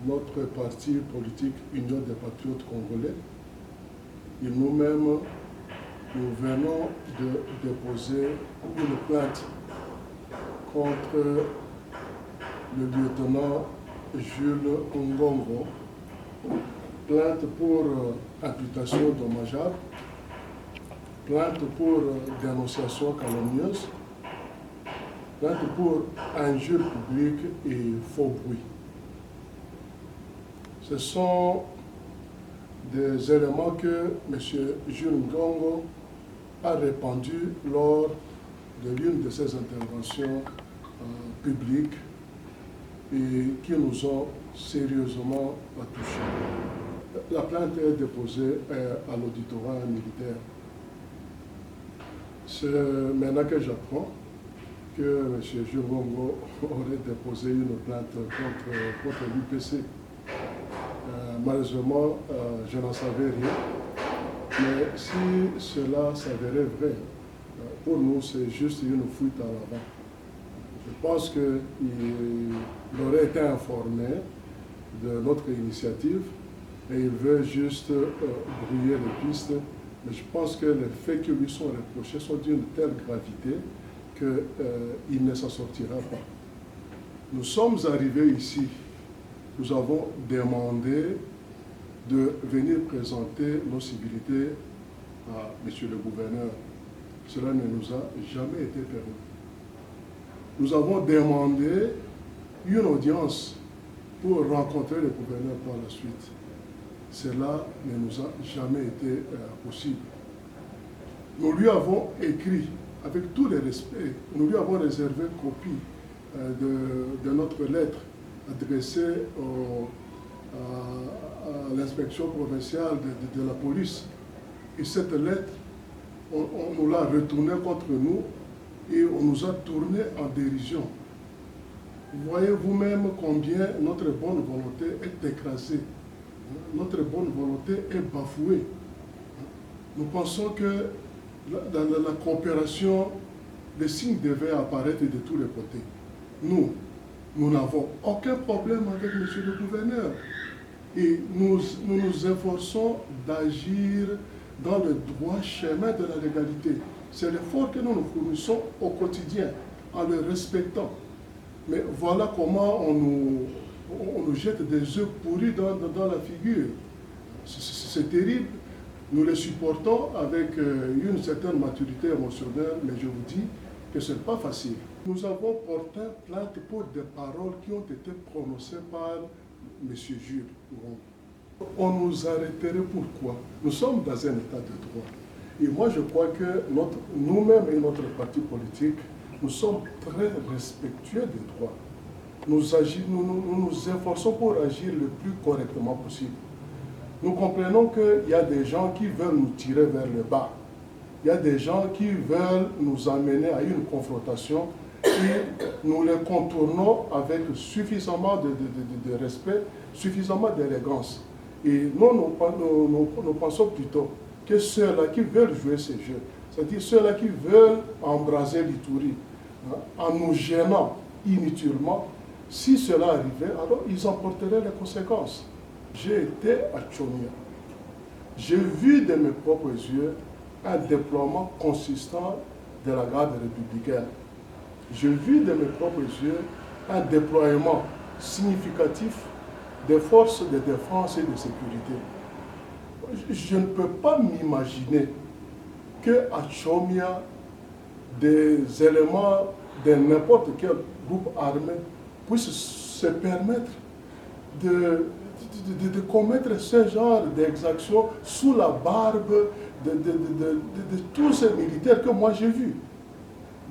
notre parti politique Union des Patriotes Congolais et nous-mêmes, nous venons de déposer une plainte contre le lieutenant Jules Ngongo, plainte pour imputation dommageable, plainte pour dénonciation calomnieuse, plainte pour injure publique et faux bruit. Ce sont des éléments que M. Jules Ngongo a répandus lors de l'une de ses interventions publiques et qui nous ont sérieusement touchés. La plainte est déposée à l'auditorat militaire. C'est maintenant que j'apprends que M. Jules Ngongo aurait déposé une plainte contre l'UPC. Malheureusement, je n'en savais rien. Mais si cela s'avérait vrai, pour nous, c'est juste une fuite à l'avant. Je pense qu'il aurait été informé de notre initiative et il veut juste brouiller les pistes. Mais je pense que les faits qui lui sont reprochés sont d'une telle gravité qu'il ne s'en sortira pas. Nous sommes arrivés ici, nous avons demandé de venir présenter nos civilités à M. le gouverneur. Cela ne nous a jamais été permis. Nous avons demandé une audience pour rencontrer le gouverneur par la suite. Cela ne nous a jamais été possible. Nous lui avons écrit, avec tout le respect, nous lui avons réservé copie de notre lettre adressée à l'inspection provinciale de la police. Et cette lettre, on nous l'a retournée contre nous et on nous a tourné en dérision. Vous voyez vous-même combien notre bonne volonté est écrasée. Notre bonne volonté est bafouée. Nous pensons que dans la coopération, les signes devaient apparaître de tous les côtés. Nous n'avons aucun problème avec M. le gouverneur. Et nous nous efforçons d'agir dans le droit chemin de la légalité. C'est l'effort que nous nous fournissons au quotidien, en le respectant. Mais voilà comment on nous jette des œufs pourris dans la figure. C'est terrible. Nous les supportons avec une certaine maturité émotionnelle, mais je vous dis que ce n'est pas facile. Nous avons porté plainte pour des paroles qui ont été prononcées par M. Jules. On nous arrêterait pourquoi? Nous sommes dans un état de droit. Et moi, je crois que nous-mêmes et notre parti politique, nous sommes très respectueux des droits. Nous nous efforçons pour agir le plus correctement possible. Nous comprenons qu'il y a des gens qui veulent nous tirer vers le bas. Il y a des gens qui veulent nous amener à une confrontation et nous les contournons avec suffisamment de respect, suffisamment d'élégance. Et nous pensons plutôt que ceux-là qui veulent jouer ces jeux, c'est-à-dire ceux-là qui veulent embraser l'Ituri, en nous gênant inutilement, si cela arrivait, alors ils en porteraient les conséquences. J'ai été à Tchomia. J'ai vu de mes propres yeux un déploiement consistant de la garde républicaine. J'ai vu de mes propres yeux un déploiement significatif des forces de défense et de sécurité. Je ne peux pas m'imaginer qu'à Tchomia, des éléments de n'importe quel groupe armé puissent se permettre de commettre ce genre d'exactions sous la barbe de tous ces militaires que moi j'ai vus.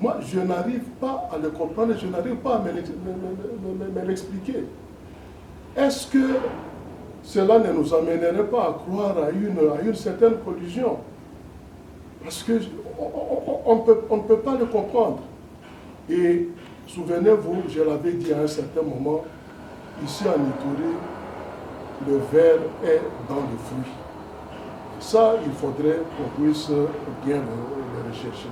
Moi, je n'arrive pas à le comprendre, je n'arrive pas à me l'expliquer. Est-ce que cela ne nous amènerait pas à croire à une certaine collusion? Parce qu'on ne peut pas le comprendre. Et souvenez-vous, je l'avais dit à un certain moment, ici en Ituri, le ver est dans le fruit. Ça, il faudrait qu'on puisse bien le rechercher.